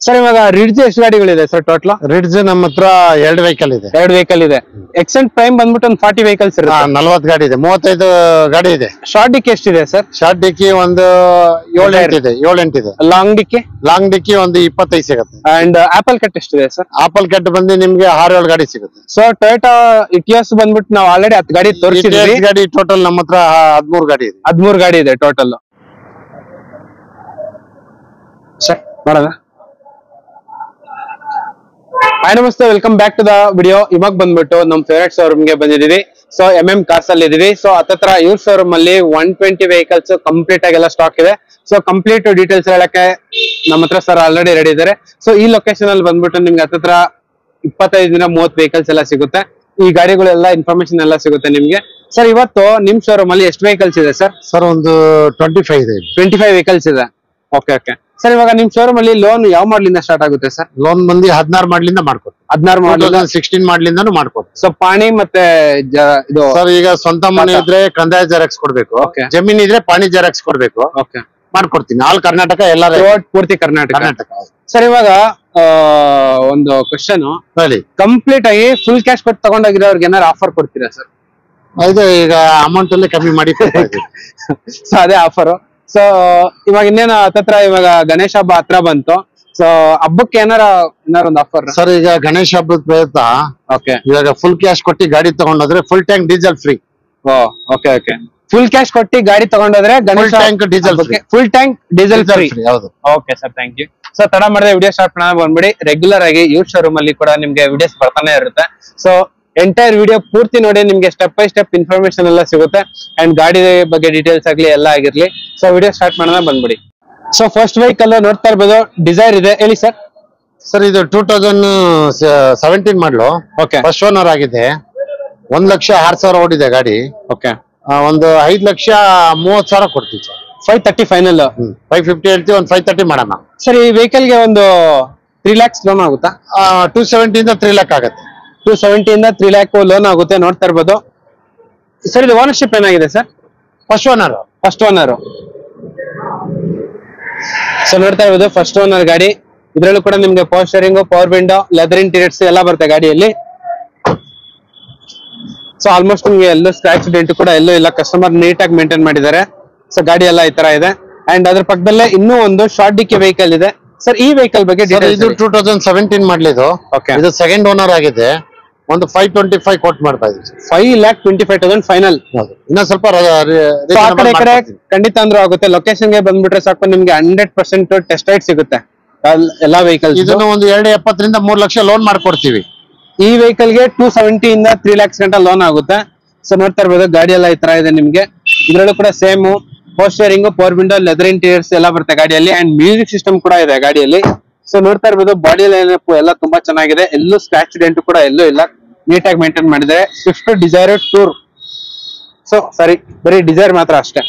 Sir ಇವಾಗ ridge ಎಷ್ಟು ಗಾಡಿಗಳಿದೆ sir total? Ridge ನಮ್ಮ ಹತ್ರ 2 ವೆಹಿಕಲ್ ಇದೆ. 2 ವೆಹಿಕಲ್ ಇದೆ. ಎಕ್ಸೆಂಟ್ ಪ್ರೈಮ್ ಬಂದ್ಬಿಟ್ಟು ಒಂದು 40 ವೆಹಿಕಲ್ಸ್ ಇರುತ್ತೆ. 40 ಗಾಡಿ ಇದೆ, 35 ಗಾಡಿ ಇದೆ. ಶಾರ್ಟ್ ಡಿಕ್ಕಿ ಎಷ್ಟಿದೆ ಸರ್? ಶಾರ್ಟ್ ಡಿಕ್ಕಿ ಒಂದು 7-8 ಇದೆ. 7-8 ಇದೆ. ಲಾಂಗ್ ಡಿಕ್ಕಿ? ಲಾಂಗ್ ಡಿಕ್ಕಿ ಒಂದು 25 ಸಿಗುತ್ತೆ. ಅಂಡ್ ಆಪಲ್ ಕಟ್ ಎಷ್ಟಿದೆ ಸರ್? ಆಪಲ್ ಕಟ್ ಬಂದು ನಿಮ್ಗೆ 6-7 ಗಾಡಿ ಸಿಗುತ್ತೆ. ಸೊ ಟೊಯೋಟಾ ಇಟಿಯೋಸ್ ಬಂದ್ಬಿಟ್ಟು ನಾವು ಆಲ್ರೆಡಿ 10 ಗಾಡಿ ತೋರಿಸಿದ್ವಿ. ಗಾಡಿ ಟೋಟಲ್ ನಮ್ಮ ಹತ್ರ 13 ಗಾಡಿ ಇದೆ. 13 ಗಾಡಿ ಇದೆ ಟೋಟಲ್. ಸರ್ ಮಾಡೋಣ. ಹಾಯ್ ನಮಸ್ತೆ, welcome back to the video. ಇವಾಗ ಬಂದ್ಬಿಟ್ಟು ನಮ್ ಫೇವರೇಟ್ ಶೋರೂಮ್ ಗೆ ಬಂದಿದೀವಿ. ಸೊ ಕಾರ್ಸ್ ಅಲ್ಲಿ ಇದೀವಿ. ಸೊ ಹತ್ತತ್ರ ಇವ್ರ ಶೋರೂಮ್ ಅಲ್ಲಿ 120 ವೆಹಿಕಲ್ಸ್ ಕಂಪ್ಲೀಟ್ ಆಗಿ ಎಲ್ಲ ಸ್ಟಾಕ್ ಇದೆ. ಸೊ ಕಂಪ್ಲೀಟ್ ಡೀಟೇಲ್ಸ್ ಹೇಳಕ್ಕೆ ನಮ್ಮ ಹತ್ರ ಸರ್ ಆಲ್ರೆಡಿ ರೆಡಿ ಇದಾರೆ. ಸೊ ಈ ಲೊಕೇಶನ್ ಅಲ್ಲಿ ಬಂದ್ಬಿಟ್ಟು ನಿಮ್ಗೆ ಹತ್ತತ್ರ 25-30 ವೆಹಿಕಲ್ಸ್ ಎಲ್ಲ ಸಿಗುತ್ತೆ. ಈ ಗಾಡಿಗಳೆಲ್ಲ ಇನ್ಫಾರ್ಮೇಶನ್ ಎಲ್ಲ ಸಿಗುತ್ತೆ ನಿಮ್ಗೆ. ಸರ್ ಇವತ್ತು ನಿಮ್ ಶೋರೂಮ್ ಅಲ್ಲಿ ಎಷ್ಟು ವೆಹಿಕಲ್ಸ್ ಇದೆ ಸರ್? ಸರ್ ಒಂದು 25 ಇದೆ. 25 ವೆಹಿಕಲ್ಸ್ ಇದೆ. ಓಕೆ. ಸರ್ ಇವಾಗ ನಿಮ್ ಶೋರೂಮ್ ಅಲ್ಲಿ ಲೋನ್ ಯಾವ ಮಾಡ್ಲಿಂದ ಸ್ಟಾರ್ಟ್ ಆಗುತ್ತೆ ಸರ್? ಲೋನ್ ಬಂದು 16 ಮಾಡ್ಲಿಂದ ಮಾಡ್ಕೊಡ್ತೀವಿ. 16 ಮಾಡಲ್ 16 ಮಾಡ್ಲಿಂದಾನು ಮಾಡ್ಕೊಡ್ತೀವಿ. ಸೊ ಪಾಣಿ ಮತ್ತೆ ಇದು ಸರ್ ಈಗ ಸ್ವಂತ ಮನೆ ಇದ್ರೆ ಕಂದಾಯ ಜೆರಾಕ್ಸ್ ಕೊಡ್ಬೇಕು, ಜಮೀನ್ ಇದ್ರೆ ಪಾಣಿ ಜೆರಾಕ್ಸ್ ಕೊಡ್ಬೇಕು. ಮಾಡ್ಕೊಡ್ತೀನಿ. ಆಲ್ ಕರ್ನಾಟಕ ಎಲ್ಲ ಪೂರ್ತಿ ಕರ್ನಾಟಕ. ಸರ್ ಇವಾಗ ಒಂದು ಕ್ವಶನ್, ಕಂಪ್ಲೀಟ್ ಆಗಿ ಫುಲ್ ಕ್ಯಾಶ್ ಕೊಟ್ಟು ತಗೊಂಡೋಗಿರೋರ್ಗೆ ಏನಾರು ಆಫರ್ ಕೊಡ್ತೀರಾ ಸರ್? ಇದು ಈಗ ಅಮೌಂಟ್ ಅಲ್ಲೇ ಕಮ್ಮಿ ಮಾಡಿ ಸೊ ಅದೇ ಆಫರ್. ಸೊ ಇವಾಗ ಇನ್ನೇನು ಹತ್ತತ್ರ ಇವಾಗ ಗಣೇಶ ಹಬ್ಬ ಹತ್ರ ಬಂತು. ಸೊ ಹಬ್ಬಕ್ಕೆ ಏನಾರ ಒಂದು ಆಫರ್ ಸರ್? ಈಗ ಗಣೇಶ ಹಬ್ಬದ ಪ್ರಯುಕ್ತ ಇವಾಗ ಫುಲ್ ಕ್ಯಾಶ್ ಕೊಟ್ಟು ಗಾಡಿ ತಗೊಂಡೋದ್ರೆ full tank diesel free. Okay. Full cash ಕೊಟ್ಟು ಗಾಡಿ ತಗೊಂಡೋದ್ರೆ ಗಣೇಶ tank diesel full tank diesel free. ಹೌದು. Okay sir, thank you. So ತಡ ಮಾಡಿದ್ರೆ ವಿಡಿಯೋ ಸ್ಟಾರ್ಟ್ ಮಾಡೋಣ ಬಂದ್ಬಿಡಿ. ರೆಗ್ಯುಲರ್ ಆಗಿ ಯೂರ್ ಶೋರೂಮ್ ಅಲ್ಲಿ ಕೂಡ ನಿಮ್ಗೆ ವಿಡಿಯೋಸ್ ಬರ್ತಾನೆ ಇರುತ್ತೆ. ಸೊ ಎಂಟೈರ್ ವಿಡಿಯೋ ಪೂರ್ತಿ ನೋಡಿ, ನಿಮ್ಗೆ ಸ್ಟೆಪ್ ಬೈ ಸ್ಟೆಪ್ ಇನ್ಫಾರ್ಮೇಶನ್ ಎಲ್ಲ ಸಿಗುತ್ತೆ. ಅಂಡ್ ಗಾಡಿ ಬಗ್ಗೆ ಡೀಟೇಲ್ಸ್ ಆಗ್ಲಿ ಎಲ್ಲ ಆಗಿರ್ಲಿ. ಸೊ ವಿಡಿಯೋ ಸ್ಟಾರ್ಟ್ ಮಾಡೋಣ ಬಂದ್ಬಿಡಿ. ಸೊ ಫಸ್ಟ್ ವೆಹಿಕಲ್ ನೋಡ್ತಾ ಇರ್ಬೋದು, ಡಿಸೈರ್ ಇದೆ. ಹೇಳಿ ಸರ್. ಸರ್ ಇದು 2017 ಮಾಡಲು. ಓಕೆ. ಫಸ್ಟ್ ಓನರ್ ಆಗಿದೆ. 1,06,000 ಓಡಿದೆ ಗಾಡಿ. ಓಕೆ. ಒಂದು 5,30,000 ಕೊಡ್ತೀವಿ ಸರ್. 530 ಫೈನಲ್. 550 ಹೇಳ್ತೀವಿ, ಒಂದು 530 ಮಾಡೋಣ. ಸರ್ ಈ ವೆಹಿಕಲ್ ಗೆ ಒಂದು 3 lakhs ಲೋನ್ ಆಗುತ್ತಾ? 270 ಇಂದ 3 lakh ಆಗುತ್ತೆ. 270 ಇಂದ 3 lakh ಲೋನ್ ಆಗುತ್ತೆ. ನೋಡ್ತಾ ಇರ್ಬೋದು. ಸರ್ ಇದು ಓನರ್ಶಿಪ್ ಏನಾಗಿದೆ ಸರ್? First owner. ಸೊ ನೋಡ್ತಾ ಇರ್ಬೋದು, ಫಸ್ಟ್ ಓನರ್ ಗಾಡಿ. ಇದ್ರಲ್ಲೂ ಕೂಡ ನಿಮ್ಗೆ power steering, power window, leather interiors ಎಲ್ಲ ಬರುತ್ತೆ ಗಾಡಿಯಲ್ಲಿ. ಸೊ ಆಲ್ಮೋಸ್ಟ್ ನಿಮ್ಗೆ ಎಲ್ಲೂ ಸ್ಕ್ರಾಚ್ ಡೆಂಟ್ ಕೂಡ ಎಲ್ಲೂ ಇಲ್ಲ. ಕಸ್ಟಮರ್ ನೀಟಾಗಿ ಮೇಂಟೈನ್ ಮಾಡಿದ್ದಾರೆ. ಸೊ ಗಾಡಿ ಎಲ್ಲ ಈ ತರ ಇದೆ. ಅಂಡ್ ಅದ್ರ ಪಕ್ಕದಲ್ಲೇ ಇನ್ನೂ ಒಂದು ಶಾರ್ಟ್ ಡಿಕ್ಕಿ ವೆಹಿಕಲ್ ಇದೆ. ಸರ್ ಈ ವೆಹಿಕಲ್ ಬಗ್ಗೆ ಇದು 2017 ಮಾಡಲಿದ್ದು. ಇದು ಸೆಕೆಂಡ್ ಓನರ್ ಆಗಿದೆ. ಒಂದು 525 ಕೋಟ್ ಮಾಡ್ತಾ ಇದ್ದೀವಿ. 5,25,000 ಫೈನಲ್. ಇನ್ನ ಸ್ವಲ್ಪ ಖಂಡಿತ ಅಂದ್ರೂ ಆಗುತ್ತೆ. ಲೊಕೇಶನ್ ಗೆ ಬಂದ್ಬಿಟ್ರೆ ಸಾಕು, ನಿಮ್ಗೆ 100% ಟೆಸ್ಟ್ ರೈಡ್ ಸಿಗುತ್ತೆ ಎಲ್ಲಾ ವೆಹಿಕಲ್. ಇದನ್ನು ಒಂದು 270 ರಿಂದ 3 ಲಕ್ಷ ಲೋನ್ ಮಾಡ್ಕೊಡ್ತೀವಿ. ಈ ವೆಹಿಕಲ್ ಗೆ 270 ಇಂದ 3 lakhs ಗಂಟ ಲೋನ್ ಆಗುತ್ತೆ. ಸೊ ನೋಡ್ತಾ ಇರ್ಬೋದು, ಗಾಡಿ ಎಲ್ಲ ಈ ತರ ಇದೆ ನಿಮ್ಗೆ. ಇದ್ರಲ್ಲೂ ಕೂಡ same power steering, power window, leather interiors ಎಲ್ಲ ಬರುತ್ತೆ ಗಾಡಿಯಲ್ಲಿ. ಅಂಡ್ ಮ್ಯೂಸಿಕ್ ಸಿಸ್ಟಮ್ ಕೂಡ ಇದೆ ಗಾಡಿಯಲ್ಲಿ. ಸೊ ನೋಡ್ತಾ ಇರ್ಬೋದು, ಬಾಡಿ ಲೈನ್ ಎಲ್ಲ ತುಂಬಾ ಚೆನ್ನಾಗಿದೆ. ಎಲ್ಲೂ ಸ್ಕ್ರಾಚ್ ಡೆಂಟ್ ಕೂಡ ಎಲ್ಲೂ ಇಲ್ಲ. ನೀಟಾಗಿ ಮೇಂಟೈನ್ ಮಾಡಿದ್ದಾರೆ. Swift Dzire tour. ಸೊ ಸರಿ, ಬರೀ ಡಿಸೈರ್ ಮಾತ್ರ ಅಷ್ಟೇ.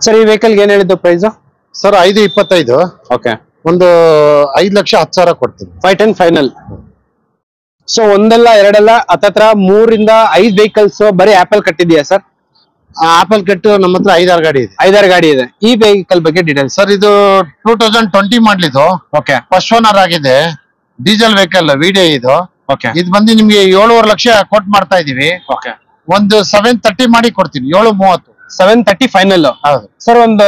ಸರ್ ಈ ವೆಹಿಕಲ್ ಏನ್ ಹೇಳಿದ್ದು ಪ್ರೈಸ್? ಸರ್ 525. ಓಕೆ. ಒಂದು 5,10,000 ಕೊಡ್ತೀನಿ. 510 ಫೈನಲ್. ಸೊ ಒಂದಲ್ಲ ಎರಡಲ್ಲ ಹತ್ತತ್ರ 3 ರಿಂದ 5 ವೆಹಿಕಲ್ಸ್ ಬರೀ ಆಪಲ್ ಕಟ್ಟಿದ್ಯಾ ಸರ್? ಆಪಲ್ ಕಟ್ಟು ನಮ್ಮ ಹತ್ರ 5-6 ಗಾಡಿ ಇದೆ. 5-6 ಗಾಡಿ ಇದೆ. ಈ ವೆಹಿಕಲ್ ಬಗ್ಗೆ ಡೀಟೇಲ್ಸ್? ಸರ್ ಇದು 2020 ಮಾಡಲಿದ್ದು. ಓಕೆ. ಫಸ್ಟ್ ಓನರ್ ಆಗಿದೆ. ಡೀಸೆಲ್ ವೆಹಿಕಲ್ ವಿಡಿಯೋ ಇದು. ಓಕೆ. ಇದು ಬಂದು ನಿಮ್ಗೆ 7.5 ಲಕ್ಷ ಕೊಟ್ ಮಾಡ್ತಾ ಇದೀವಿ. ಓಕೆ. ಒಂದು 730 ಮಾಡಿ ಕೊಡ್ತೀನಿ. 730. 730 ಫೈನಲ್. ಹೌದು ಸರ್. ಒಂದು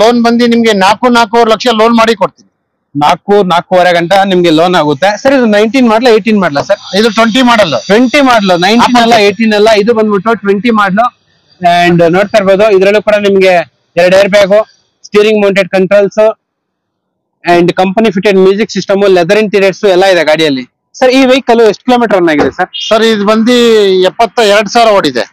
ಲೋನ್ ಬಂದು ನಿಮ್ಗೆ 4-4.5 ಲಕ್ಷ ಲೋನ್ ಮಾಡಿ ಕೊಡ್ತೀನಿ. 4-4.5 ಗಂಟ ನಿಮ್ಗೆ ಲೋನ್ ಆಗುತ್ತೆ. ಸರ್ ಇದು 19 ಮಾಡಲ 18 ಮಾಡಲ ಸರ್? ಇದು 20 ಮಾಡಲ್. 20 ಮಾಡಲು. 19 ಅಲ್ಲ 18 ಅಲ್ಲ, ಇದು ಬಂದ್ಬಿಟ್ಟು 20 ಮಾಡಲು. ಅಂಡ್ ನೋಡ್ತಾ ಇರ್ಬೋದು, ಇದ್ರಲ್ಲೂ ಕೂಡ ನಿಮ್ಗೆ 2 air bag, steering mounted controls and company fitted music system, leather interiors ಎಲ್ಲ ಇದೆ ಗಾಡಿಯಲ್ಲಿ. ಸರ್ ಈ ವೆಹಿಕಲ್ ಎಷ್ಟು ಕಿಲೋಮೀಟರ್ ರನ್ ಆಗಿದೆ ಸರ್? ಸರ್ ಇದು ಬಂದು 72,000 ಓಡಿದೆ.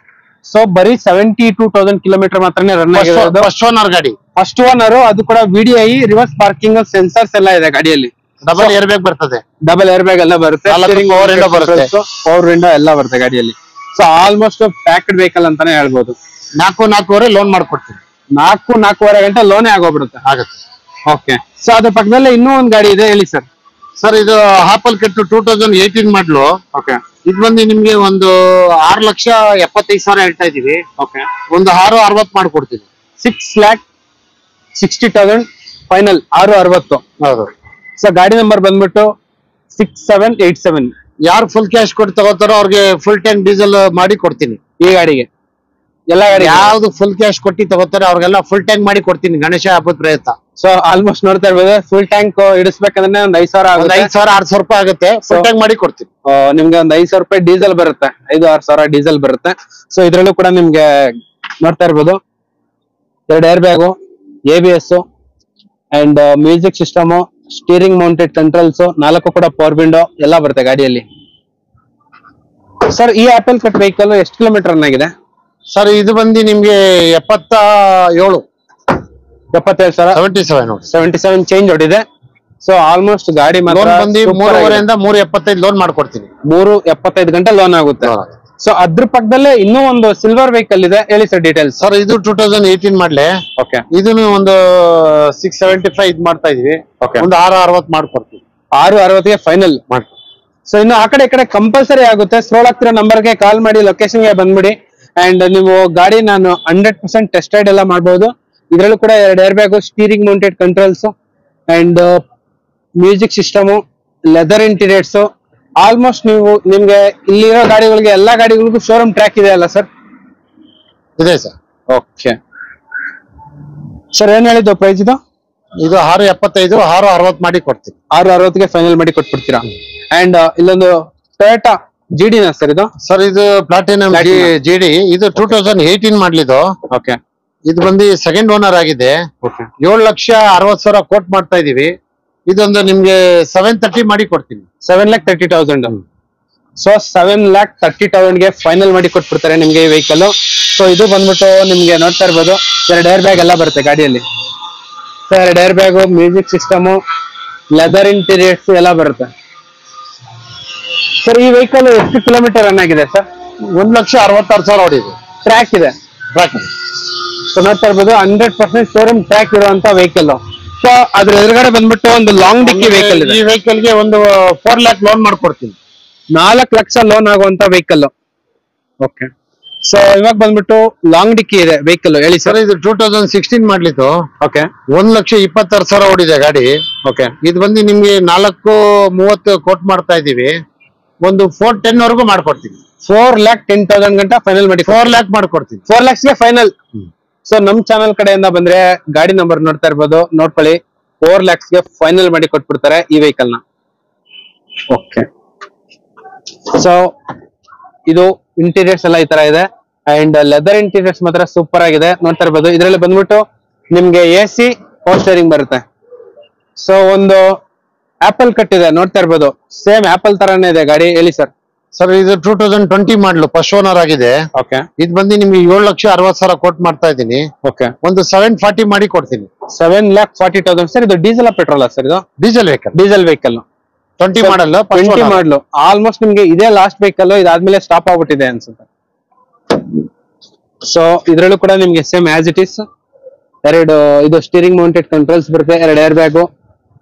ಸೊ ಬರೀ 72,000 ಕಿಲೋಮೀಟರ್ ಮಾತ್ರನೇ ರನ್ ಆಗಿರೋದು. ಫಸ್ಟ್ ಓನರ್ ಗಾಡಿ. First owner. ಅದು ಕೂಡ VDI ರಿವರ್ಸ್ ಪಾರ್ಕಿಂಗ್ ಸೆನ್ಸರ್ಸ್ ಎಲ್ಲ ಇದೆ ಗಾಡಿಯಲ್ಲಿ. ಡಬಲ್ ಏರ್ ಬ್ಯಾಗ್ ಬರ್ತದೆ. ಡಬಲ್ ಏರ್ ಬ್ಯಾಗ್ ಎಲ್ಲ ಬರುತ್ತೆ. ಪವರ್ ವಿಂಡೋ ಎಲ್ಲ ಬರುತ್ತೆ ಗಾಡಿಯಲ್ಲಿ. ಸೊ ಆಲ್ಮೋಸ್ಟ್ ಪ್ಯಾಕ್ಡ್ ವೆಹಿಕಲ್ ಅಂತಾನೆ ಹೇಳ್ಬೋದು. 4-4.5 ಲೋನ್ ಮಾಡ್ಕೊಡ್ತೀನಿ. 4-4.5 ಗಂಟೆ ಲೋನೇ ಆಗೋಗ್ಬಿಡುತ್ತೆ. ಆಗುತ್ತೆ. ಓಕೆ. ಸೊ ಅದ್ರ ಪಕ್ಕದಲ್ಲೇ ಇನ್ನೂ ಒಂದು ಗಾಡಿ ಇದೆ. ಹೇಳಿ ಸರ್. ಸರ್ ಇದು ಆಪಲ್ ಕಟ್ಟು 2018 ಮಾಡಲು. ಓಕೆ. ಇದು ಬಂದು ನಿಮ್ಗೆ ಒಂದು 6,75,000 ಹೇಳ್ತಾ ಇದೀವಿ. ಓಕೆ. ಒಂದು 6-60 ಮಾಡ್ಕೊಡ್ತೀನಿ. 6,60,000 ಫೈನಲ್ 660. ಹೌದು. ಸೊ ಗಾಡಿ ನಂಬರ್ ಬಂದ್ಬಿಟ್ಟು 6787. ಯಾರು ಫುಲ್ ಕ್ಯಾಶ್ ಕೊಟ್ಟು ತಗೋತಾರೋ ಅವ್ರಿಗೆ ಫುಲ್ ಟ್ಯಾಂಕ್ ಡೀಸೆಲ್ ಮಾಡಿ ಕೊಡ್ತೀನಿ ಈ ಗಾಡಿಗೆ. ಎಲ್ಲ ಗಾಡಿ ಯಾವ್ದು ಫುಲ್ ಕ್ಯಾಶ್ ಕೊಟ್ಟಿ ತಗೋತಾರೆ ಅವ್ರಿಗೆಲ್ಲ ಫುಲ್ ಟ್ಯಾಂಕ್ ಮಾಡಿ ಕೊಡ್ತೀನಿ ಗಣೇಶ ಹಬ್ಬದ ಪ್ರಯತ್ನ. ಸೊ ಆಲ್ಮೋಸ್ಟ್ ನೋಡ್ತಾ ಇರ್ಬೋದು, ಫುಲ್ ಟ್ಯಾಂಕ್ ಇಡಿಸ್ಬೇಕಂದ್ರೆ ಒಂದ್ 5,000 ಒಂದ್ ಆಗುತ್ತೆ. 5,000 6,000 ರೂಪಾಯಿ ಆಗುತ್ತೆ. ಫುಲ್ ಟ್ಯಾಂಕ್ ಮಾಡಿ ಕೊಡ್ತೀನಿ. ನಿಮ್ಗೆ ಒಂದ್ 5,000 ರೂಪಾಯಿ ಡೀಸೆಲ್ ಬರುತ್ತೆ, 5,000-6,000 ಡೀಸೆಲ್ ಬರುತ್ತೆ. ಸೊ ಇದ್ರಲ್ಲೂ ಕೂಡ ನಿಮ್ಗೆ ನೋಡ್ತಾ ಇರ್ಬೋದು 2 air bag, ABS and music system, steering mounted controls, 4 ಕೂಡ ಪವರ್ ವಿಂಡೋ ಎಲ್ಲ ಬರುತ್ತೆ ಗಾಡಿಯಲ್ಲಿ. ಸರ್ ಈ ಆಪಲ್ ಕಟ್ ವೆಹಿಕಲ್ ಎಷ್ಟು ಕಿಲೋಮೀಟರ್ ರನ್ ಆಗಿದೆ? ಸರ್ ಇದು ಬಂದು ನಿಮ್ಗೆ 77 77,000 77 ಚೇಂಜ್ ಹೊಡಿದೆ. ಸೊ ಆಲ್ಮೋಸ್ಟ್ ಗಾಡಿ ಲೋನ್ ಬಂದು 3.5 3.75 ಲೋನ್ ಮಾಡ್ಕೊಡ್ತೀನಿ. 3.75 ಗಂಟೆ ಲೋನ್ ಆಗುತ್ತೆ. ಸೊ ಅದ್ರ ಪಕ್ಕದಲ್ಲೇ ಇನ್ನೂ ಒಂದು ಸಿಲ್ವರ್ ವೆಹಿಕಲ್ ಇದೆ, ಹೇಳಿ ಸರ್ ಡೀಟೇಲ್ಸ್. ಸರ್ ಇದು 2018 ಮಾಡ್ಲೆ. ಓಕೆ. ಇದನ್ನು ಒಂದು 675 ಇದ್ ಮಾಡ್ತಾ ಇದೀವಿ. ಒಂದು 660 ಮಾಡ್ಕೊಡ್ತೀವಿ. 660ಗೆ ಫೈನಲ್ ಮಾಡಿ. ಸೊ ಇನ್ನು ಆ ಕಡೆ ಈ ಕಡೆ ಕಂಪಲ್ಸರಿ ಆಗುತ್ತೆ. ಸ್ಕ್ರೋಲ್ ಆಗ್ತಿರೋ ನಂಬರ್ಗೆ ಕಾಲ್ ಮಾಡಿ ಲೊಕೇಶನ್ಗೆ ಬಂದ್ಬಿಡಿ. ಅಂಡ್ ನೀವು ಗಾಡಿ ನಾನು 100% ಟೆಸ್ಟ್ ರೈಡ್ ಎಲ್ಲ ಮಾಡಬಹುದು. ಇದರಲ್ಲೂ ಕೂಡ 2 air bag, steering mounted controls and music system, leather interiors. Almost ನೀವು ನಿಮ್ಗೆ ಇಲ್ಲಿರೋ ಗಾಡಿಗಳಿಗೆ ಎಲ್ಲಾ ಗಾಡಿಗಳಿಗೂ ಶೋರೂಮ್ ಟ್ರ್ಯಾಕ್ ಇದೆ ಅಲ್ಲ ಸರ್? ಇದೆ ಸರ್. ಓಕೆ ಸರ್, ಏನ್ ಹೇಳಿದ್ದು ಪ್ರೈಸ್ ಇದು? ಇದು 675 660 ಮಾಡಿ ಕೊಡ್ತೀನಿ. 660ಗೆ ಫೈನಲ್ ಮಾಡಿ ಕೊಟ್ಬಿಡ್ತೀರಾ? ಅಂಡ್ ಇಲ್ಲೊಂದು ಟೊಯೋಟಾ GD ನ ಸರ್ ಇದು? ಸರ್ ಇದು ಪ್ಲಾಟಿನಮ್ GD. ಇದು 2018 ಮಾಡ್ಲಿದ್ದು. ಓಕೆ. ಇದು ಬಂದು ಸೆಕೆಂಡ್ ಓನರ್ ಆಗಿದೆ. 7,60,000 ಕೋಟ್ ಮಾಡ್ತಾ ಇದೀವಿ. ಇದೊಂದು ನಿಮ್ಗೆ 730 ಮಾಡಿ ಕೊಡ್ತೀನಿ. 7,30,000. ಸೊ 7,30,000ಗೆ ಫೈನಲ್ ಮಾಡಿ ಕೊಟ್ಬಿಡ್ತಾರೆ ನಿಮ್ಗೆ ಈ ವೆಹಿಕಲ್. ಸೊ ಇದು ಬಂದ್ಬಿಟ್ಟು ನಿಮ್ಗೆ ನೋಡ್ತಾ ಇರ್ಬೋದು 2 ಏರ್ ಬ್ಯಾಗ್ ಎಲ್ಲ ಬರುತ್ತೆ ಗಾಡಿಯಲ್ಲಿ. So 2 air bag, music system, leather interiors ಎಲ್ಲ ಬರುತ್ತೆ. ಸರ್ ಈ ವೆಹಿಕಲ್ ಎಷ್ಟು ಕಿಲೋಮೀಟರ್ ರನ್ ಆಗಿದೆ ಸರ್? 1,66,000 ಹೊಡಿದೆ. ಟ್ರ್ಯಾಕ್ ಇದೆ. ಸೊ ನೋಡ್ತಾ ಇರ್ಬೋದು 100% ಶೋರೂಮ್ ಟ್ರ್ಯಾಕ್ ಇರುವಂತ ವೆಹಿಕಲ್. ಸೊ ಅದ್ರ ಎದುರುಗಡೆ ಬಂದ್ಬಿಟ್ಟು ಒಂದು ಲಾಂಗ್ ಡಿಕ್ಕಿ ವೆಹಿಕಲ್ ಇದೆ. ಈ ವೆಹಿಕಲ್ ಗೆ ಒಂದು 4 lakh ಲೋನ್ ಮಾಡ್ಕೊಡ್ತೀನಿ. 4 ಲಕ್ಷ ಲೋನ್ ಆಗುವಂತ ವೆಹಿಕಲ್. ಓಕೆ. ಸೊ ಇವಾಗ ಬಂದ್ಬಿಟ್ಟು ಲಾಂಗ್ ಡಿಕ್ಕಿ ಇದೆ ವೆಹಿಕಲ್, ಹೇಳಿ ಸರ್. ಇದು 2016 ಮಾಡ್ಲಿದ್ದು. ಓಕೆ. 1,26,000 ಓಡಿದೆ ಗಾಡಿ. ಓಕೆ. ಇದು ಬಂದು ನಿಮ್ಗೆ 430 ಕೋಟ್ ಮಾಡ್ತಾ ಇದೀವಿ. ಒಂದು 410 ವರೆಗೂ ಮಾಡ್ಕೊಡ್ತೀನಿ. 4,10,000 ಗಂಟ ಫೈನಲ್ ಮಾಡಿ 4 lakh ಮಾಡ್ಕೊಡ್ತೀನಿ. 4 lakhsಗೆ ಫೈನಲ್. ಸೊ ನಮ್ ಚಾನಲ್ ಕಡೆಯಿಂದ ಬಂದ್ರೆ ಗಾಡಿ ನಂಬರ್ ನೋಡ್ತಾ ಇರ್ಬೋದು, ನೋಡ್ಕೊಳ್ಳಿ. 4 lakhsಗೆ ಫೈನಲ್ ಮಾಡಿ ಕೊಟ್ಬಿಡ್ತಾರೆ ಈ ವೆಹಿಕಲ್ ನ. ಓಕೆ. ಸೊ ಇದು ಇಂಟೀರಿಯರ್ಸ್ ಎಲ್ಲ ಈ ತರ ಇದೆ. ಅಂಡ್ ಲೆದರ್ ಇಂಟೀರಿಯರ್ಸ್ ಮಾತ್ರ ಸೂಪರ್ ಆಗಿದೆ, ನೋಡ್ತಾ ಇರ್ಬೋದು. ಇದರಲ್ಲಿ ಬಂದ್ಬಿಟ್ಟು ನಿಮ್ಗೆ AC ಪವರ್ ಸ್ಟೇರಿಂಗ್ ಬರುತ್ತೆ. ಸೊ ಒಂದು ಆಪಲ್ ಕಟ್ ಇದೆ, ನೋಡ್ತಾ ಇರ್ಬೋದು. ಸೇಮ್ ಆಪಲ್ ತರಾನೇ ಇದೆ ಗಾಡಿ, ಹೇಳಿ ಸರ್. ಸರ್ ಇದು 2020 ಮಾಡ್ಲು, ಫಸ್ಟ್ ಓನರ್ ಆಗಿದೆ. ಓಕೆ. ಇದು ಬಂದು ನಿಮ್ಗೆ 7,60,000 ಕೋಟ್ ಮಾಡ್ತಾ ಇದ್ದೀನಿ. ಓಕೆ. ಒಂದು 740 ಮಾಡಿ ಕೊಡ್ತೀನಿ. 7,40,000 ಸರ್. ಇದು ಡೀಸೆಲ್ ಪೆಟ್ರೋಲ್ ಸರ್? ಇದು ಡೀಸೆಲ್ ವೆಹಿಕಲ್. ಡೀಸೆಲ್ ವೆಹಿಕಲ್ 20 ಮಾಡಲ್. 20 ಮಾಡಲು. ಆಲ್ಮೋಸ್ಟ್ ನಿಮ್ಗೆ ಇದೇ ಲಾಸ್ಟ್ ವೆಹಿಕಲ್, ಇದಾದ್ಮೇಲೆ ಸ್ಟಾಪ್ ಆಗ್ಬಿಟ್ಟಿದೆ ಅನ್ಸುತ್ತೆ. ಸೊ ಇದ್ರಲ್ಲೂ ಕೂಡ ನಿಮ್ಗೆ ಸೇಮ್ ಆಸ್ ಇಟ್ ಇಸ್ 2 ಇದು ಸ್ಟೀರಿಂಗ್ ಮೌಂಟೆಡ್ ಕಂಟ್ರೋಲ್ಸ್ ಬರುತ್ತೆ, 2 air bag,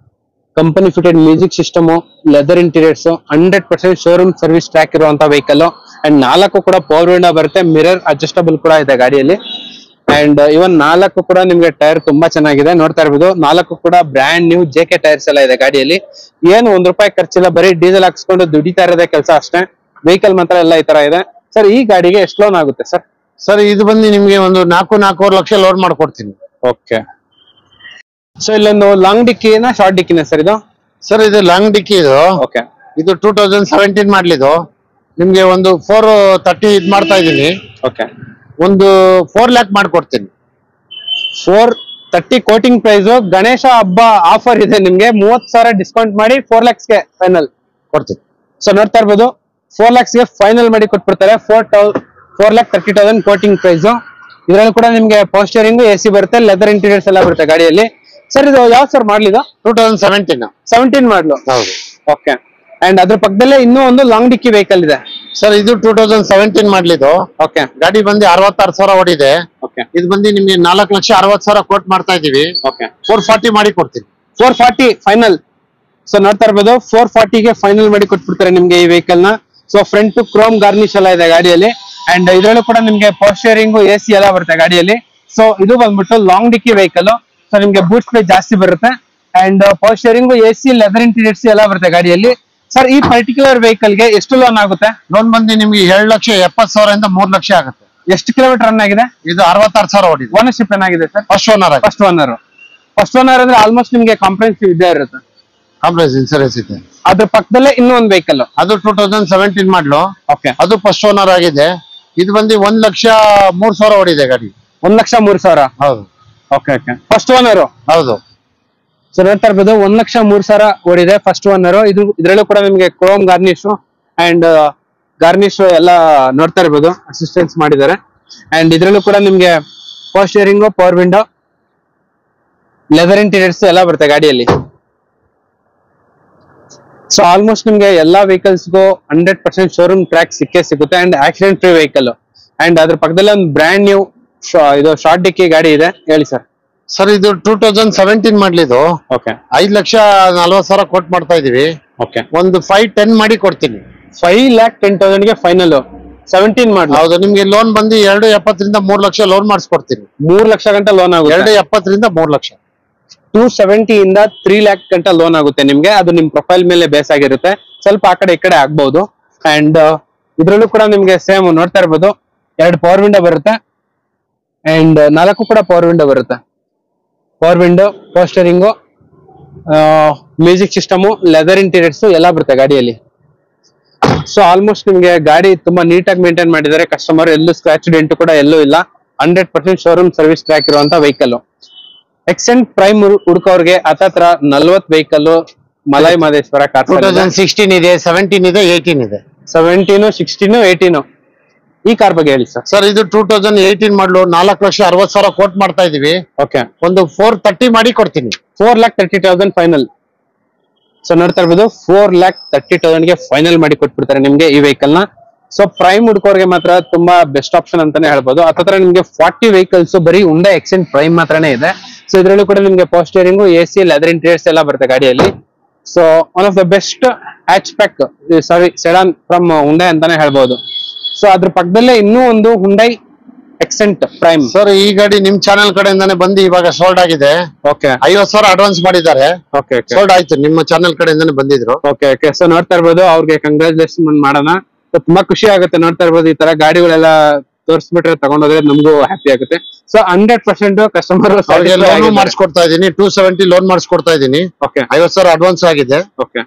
company fitted music system, leather interiors, 100% showroom service track ಇರುವಂತ ವೆಹಿಕಲ್. ಅಂಡ್ 4 ಕೂಡ ಪವರ್ ವಿಂಡೋ ಬರುತ್ತೆ, ಮಿರರ್ ಅಡ್ಜಸ್ಟಬಲ್ ಕೂಡ ಇದೆ ಗಾಡಿಯಲ್ಲಿ. ಅಂಡ್ ಇವನ್ 4 ಕೂಡ ನಿಮ್ಗೆ ಟೈರ್ ತುಂಬಾ ಚೆನ್ನಾಗಿದೆ, ನೋಡ್ತಾ ಇರ್ಬೋದು. 4 ಕೂಡ ಬ್ರ್ಯಾಂಡ್ ನ್ಯೂ JK ಟೈರ್ಸ್ ಎಲ್ಲ ಇದೆ ಗಾಡಿಯಲ್ಲಿ. ಏನು ₹1 ಖರ್ಚಿಲ್ಲ, ಬರೀ ಡೀಸೆಲ್ ಹಾಕ್ಸ್ಕೊಂಡು ದುಡಿತಾ ಇರೋದೇ ಕೆಲಸ ಅಷ್ಟೇ. ವೆಹಿಕಲ್ ಮಾತ್ರ ಎಲ್ಲ ಈ ತರ ಇದೆ ಸರ್. ಈ ಗಾಡಿಗೆ ಎಷ್ಟು ಲೋನ್ ಆಗುತ್ತೆ ಸರ್? ಸರ್ ಇದು ಬಂದು ನಿಮ್ಗೆ ಒಂದು 4-4.5 ಲಕ್ಷ ಲೋನ್ ಮಾಡ್ಕೊಡ್ತೀನಿ. ಓಕೆ. ಸೊ ಇಲ್ಲೊಂದು ಲಾಂಗ್ ಡಿಕ್ಕಿನ ಶಾರ್ಟ್ ಡಿಕ್ಕಿನ ಸರ್ ಇದು? ಸರ್ ಇದು ಲಾಂಗ್ ಡಿಕ್ಕಿ. ಇದು ಓಕೆ. ಇದು 2017 ಮಾಡ್ಲಿದ್ದು. ನಿಮ್ಗೆ ಒಂದು 430 ಇದ್ ಮಾಡ್ತಾ ಇದೀನಿ. ಓಕೆ. ಒಂದು 4 lakh ಮಾಡ್ಕೊಡ್ತೀನಿ. 430 ಕೋಟಿಂಗ್ ಪ್ರೈಸ್. ಗಣೇಶ ಹಬ್ಬ ಆಫರ್ ಇದೆ ನಿಮ್ಗೆ, 30,000 ಡಿಸ್ಕೌಂಟ್ ಮಾಡಿ 4 lakhsಗೆ ಫೈನಲ್ ಕೊಡ್ತೀನಿ. ಸೊ ನೋಡ್ತಾ ಇರ್ಬೋದು 4 lakhsಗೆ ಫೈನಲ್ ಮಾಡಿ ಕೊಟ್ಬಿಡ್ತಾರೆ. 4,30,000 ಕೋಟಿಂಗ್ ಪ್ರೈಸ್. ಇದ್ರಲ್ಲಿ ಕೂಡ ನಿಮ್ಗೆ ಪವರ್ ಸ್ಟೇರಿಂಗ್, AC ಬರುತ್ತೆ, ಲೆದರ್ ಇಂಟೀರಿಯರ್ಸ್ ಎಲ್ಲ ಬರುತ್ತೆ ಗಾಡಿಯಲ್ಲಿ. ಸರ್ ಇದು ಯಾವ ಸರ್ ಮಾಡ್ಲಿದ? 2017 ಮಾಡ್ಲು. ಹೌದು. ಓಕೆ. ಅಂಡ್ ಅದ್ರ ಪಕ್ಕದಲ್ಲೇ ಇನ್ನೂ ಒಂದು ಲಾಂಗ್ ಡಿಕ್ಕಿ ವೆಹಿಕಲ್ ಇದೆ ಸರ್. ಇದು 2017 ಮಾಡ್ಲಿದ್ದು. ಓಕೆ. ಗಾಡಿ ಬಂದು 66,000 ಓಡಿದೆ. ಓಕೆ. ಇದು ಬಂದು ನಿಮ್ಗೆ 4,60,000 ಕೋಟ್ ಮಾಡ್ತಾ ಇದೀವಿ. ಓಕೆ. 440 ಮಾಡಿ ಕೊಡ್ತೀನಿ. 440 ಫೈನಲ್. ಸೊ ನೋಡ್ತಾ ಇರ್ಬೋದು 440ಗೆ ಫೈನಲ್ ಮಾಡಿ ಕೊಟ್ಬಿಡ್ತಾರೆ ನಿಮ್ಗೆ ಈ ವೆಹಿಕಲ್ ನ. ಸೊ ಫ್ರಂಟ್ ಕ್ರೋಮ್ ಗಾರ್ನಿಶ್ ಎಲ್ಲ ಇದೆ ಗಾಡಿಯಲ್ಲಿ. ಅಂಡ್ ಇದ್ರಲ್ಲೂ ಕೂಡ ನಿಮ್ಗೆ ಪವರ್ ಸ್ಟೇರಿಂಗ್, AC ಎಲ್ಲ ಬರುತ್ತೆ ಗಾಡಿಯಲ್ಲಿ. ಸೊ ಇದು ಬಂದ್ಬಿಟ್ಟು ಲಾಂಗ್ ಡಿಕ್ಕಿ ವೆಹಿಕಲ್. ಸೊ ನಿಮ್ಗೆ ಬೂಟ್ ಸ್ಪೇಸ್ ಜಾಸ್ತಿ ಬರುತ್ತೆ and power steering AC leather interiors ಎಲ್ಲ ಬರುತ್ತೆ ಗಾಡಿಯಲ್ಲಿ. ಸರ್ ಈ ಪರ್ಟಿಕ್ಯುಲರ್ ವೆಹಿಕಲ್ ಗೆ ಎಷ್ಟು ಲೋನ್ ಆಗುತ್ತೆ? ಲೋನ್ ಬಂದು ನಿಮ್ಗೆ 7,70,000 3 ಲಕ್ಷ ಆಗುತ್ತೆ. ಎಷ್ಟು ಕಿಲೋಮೀಟರ್ ರನ್ ಆಗಿದೆ? ಇದು 66,000 ಓಡಿದೆ. ಓನರ್ಶಿಪ್ ಏನಾಗಿದೆ sir? First owner. First owner ಅಂದ್ರೆ ಆಲ್ಮೋಸ್ಟ್ ನಿಮ್ಗೆ ಕಾಂಪ್ರಹೆನ್ಸಿವ್ ಇದ್ದೇ ಇರುತ್ತೆ. ಕಾಂಪ್ರಹೆನ್ಸಿವ್ ಇನ್ಸೂರೆನ್ಸ್ ಇದೆ. ಅದ್ರ ಪಕ್ಕದಲ್ಲೇ ಇನ್ನೂ ಒಂದು ವೆಹಿಕಲ್, ಅದು 2017 ಮಾಡಲು. ಓಕೆ, ಅದು ಫಸ್ಟ್ ಓನರ್ ಆಗಿದೆ. ಇದು ಬಂದು 1,03,000 ಓಡಿದೆ ಗಾಡಿ. 1,03,000. ಹೌದು. Okay okay, first owner. ಹೌದು. ಸೊ ನೋಡ್ತಾ ಇರ್ಬೋದು 1,03,000 ಓಡಿದೆ, ಫಸ್ಟ್ ಓನರ್. ಇದ್ರಲ್ಲೂ ಕೂಡ ನಿಮ್ಗೆ ಕ್ರೋಮ್ ಗಾರ್ನಿಶ್ ಅಂಡ್ ಗಾರ್ನಿಶ್ ಎಲ್ಲ ನೋಡ್ತಾ ಇರ್ಬೋದು, ಅಸಿಸ್ಟೆನ್ಸ್ ಮಾಡಿದ್ದಾರೆ. ಅಂಡ್ ಇದ್ರಲ್ಲೂ ಕೂಡ ನಿಮ್ಗೆ power steering, power window, leather interiors ಎಲ್ಲ ಬರುತ್ತೆ ಗಾಡಿಯಲ್ಲಿ. ಸೊ ಆಲ್ಮೋಸ್ಟ್ ನಿಮ್ಗೆ ಎಲ್ಲಾ ವೆಹಿಕಲ್ಸ್ಗೂ 100% ಶೋರೂಮ್ ಟ್ರ್ಯಾಕ್ ಸಿಕ್ಕೇ ಸಿಗುತ್ತೆ and accident free vehicle. And ಅದ್ರ ಪಕ್ಕದಲ್ಲಿ ಒಂದು ಬ್ರ್ಯಾಂಡ್ ನ್ಯೂ ಇದು ಶಾರ್ಟ್ ಡಿಕ್ಕಿ ಗಾಡಿ ಇದೆ. ಹೇಳಿ ಸರ್. ಸರ್ ಇದು 2017 ಮಾಡ್ಲಿದ್ದು. ಓಕೆ, 5,40,000 ಕೊಟ್ ಮಾಡ್ತಾ ಇದೀವಿ. ಓಕೆ, ಒಂದು 5-10 ಮಾಡಿ ಕೊಡ್ತೀನಿ. 5,10,000 ಗೆ ಫೈನಲ್. 17 ಮಾಡಲಿ. ಹೌದು. ನಿಮ್ಗೆ ಲೋನ್ ಬಂದು 2,70,000 3 ಲಕ್ಷ ಲೋನ್ ಮಾಡಿಸ್ಕೊಡ್ತೀನಿ. 3 ಲಕ್ಷ ಗಂಟೆ ಲೋನ್ ಆಗುತ್ತೆ. 2,70,000 3 ಲಕ್ಷ. 270 ಇಂದ 3 lakh ಗಂಟೆ ಲೋನ್ ಆಗುತ್ತೆ ನಿಮ್ಗೆ. ಅದು ನಿಮ್ ಪ್ರೊಫೈಲ್ ಮೇಲೆ ಬೇಸ್ ಆಗಿರುತ್ತೆ, ಸ್ವಲ್ಪ ಆ ಕಡೆ ಈ ಕಡೆ ಆಗ್ಬಹುದು. ಅಂಡ್ ಇದ್ರಲ್ಲೂ ಕೂಡ ನಿಮ್ಗೆ ಸೇಮ್ ನೋಡ್ತಾ ಇರ್ಬೋದು, 2 ಪವರ್ ವಿಂಡೋ ಬರುತ್ತೆ ಅಂಡ್ 4 ಕೂಡ ಪವರ್ ವಿಂಡೋ ಬರುತ್ತೆ. Power window, power steering, music system, leather interiors ಎಲ್ಲ ಬರುತ್ತೆ ಗಾಡಿಯಲ್ಲಿ. ಸೊ ಆಲ್ಮೋಸ್ಟ್ ನಿಮ್ಗೆ ಗಾಡಿ ತುಂಬಾ ನೀಟಾಗಿ ಮೇಂಟೈನ್ ಮಾಡಿದ್ದಾರೆ ಕಸ್ಟಮರ್. ಎಲ್ಲೂ ಸ್ಕ್ರಾಚ್ ಡೆಂಟ್ ಕೂಡ ಎಲ್ಲೂ ಇಲ್ಲ. 100% ಶೋರೂಮ್ ಸರ್ವಿಸ್ ಟ್ರ್ಯಾಕ್ ಇರುವಂತ ವೆಹಿಕಲ್. ಎಕ್ಸೆಂಟ್ ಪ್ರೈಮ್ ಹುಡುಕೋರ್ಗೆ ಹತ್ತತ್ರ 40 ವೆಹಿಕಲ್ ಮಲೈ ಮಹದೇಶ್ವರ ಕಾರ್ 2016 ಇದೆ, 17 ಇದೆ, 18 ಇದೆ. 17, 16, 18 ಈ ಕಾರ್ ಬಗ್ಗೆ ಹೇಳಿ ಸರ್. ಸರ್ ಇದು 2018 ಮಾಡಲು 4,60,000 ಕೋಟ್ ಮಾಡ್ತಾ ಇದೀವಿ. ಓಕೆ, ಒಂದು 430 ಮಾಡಿ ಕೊಡ್ತೀನಿ. 4,30,000 ಫೈನಲ್. ಸೊ ನೋಡ್ತಾ ಇರ್ಬೋದು, 4,30,000 ಗೆ ಫೈನಲ್ ಮಾಡಿ ಕೊಟ್ಬಿಡ್ತಾರೆ ನಿಮ್ಗೆ ಈ ವೆಹಿಕಲ್ ನ. ಸೊ ಪ್ರೈಮ್ ಹುಡುಕೋರ್ಗೆ ಮಾತ್ರ ತುಂಬಾ ಬೆಸ್ಟ್ ಆಪ್ಷನ್ ಅಂತಾನೆ ಹೇಳ್ಬೋದು. ಹತ್ತತ್ರ ನಿಮ್ಗೆ 40 ವೆಹಿಕಲ್ಸ್ ಬರೀ ಉಂಡಾ ಎಕ್ಸೆಂಟ್ ಪ್ರೈಮ್ ಮಾತ್ರನೇ ಇದೆ. ಸೊ ಇದ್ರಲ್ಲೂ ಕೂಡ ನಿಮ್ಗೆ power steering, AC, leather interiors ಎಲ್ಲ ಬರುತ್ತೆ ಗಾಡಿಯಲ್ಲಿ. So one of the best hatch pack, sorry sedan from Hyundai ಅಂತಾನೆ ಹೇಳ್ಬೋದು. ಸೊ ಅದ್ರ ಪಕ್ಕದಲ್ಲೇ ಇನ್ನೂ ಒಂದು ಹುಂಡೈ ಎಕ್ಸೆಂಟ್ ಪ್ರೈಮ್. ಸರ್ ಈ ಗಾಡಿ ನಿಮ್ ಚಾನೆಲ್ ಕಡೆಯಿಂದಾನೆ ಬಂದು ಇವಾಗ ಸೋಲ್ಡ್ ಆಗಿದೆ. ಓಕೆ, 50,000 ಅಡ್ವಾನ್ಸ್ ಮಾಡಿದ್ದಾರೆ. ಓಕೆ, ಸೋಲ್ಡ್ ಆಯ್ತು. ನಿಮ್ಮ ಚಾನೆಲ್ ಕಡೆಯಿಂದಾನೆ ಬಂದಿದ್ರು. Okay okay. ಸೊ ನೋಡ್ತಾ ಇರ್ಬೋದು, ಅವ್ರಿಗೆ ಕಂಗ್ರಾಚುಲೇಷನ್ ಮಾಡೋಣ. ತುಂಬಾ ಖುಷಿ ಆಗುತ್ತೆ ನೋಡ್ತಾ ಇರ್ಬೋದು, ಈ ತರ ಗಾಡಿಗಳೆಲ್ಲ ತೋರಿಸ್ಬಿಟ್ರೆ ತಗೊಂಡೋದ್ರೆ ನಮಗೂ ಹ್ಯಾಪಿ ಆಗುತ್ತೆ. ಸೊ 100% ಕಸ್ಟಮರ್ ಲೋನ್ ಮಾಡಿಸ್ಕೊಡ್ತಾ ಇದೀನಿ. 270 ಲೋನ್ ಮಾಡಿಸ್ಕೊಡ್ತಾ ಇದೀನಿ. ಓಕೆ, 50,000 ಅಡ್ವಾನ್ಸ್ ಆಗಿದೆ. ಓಕೆ,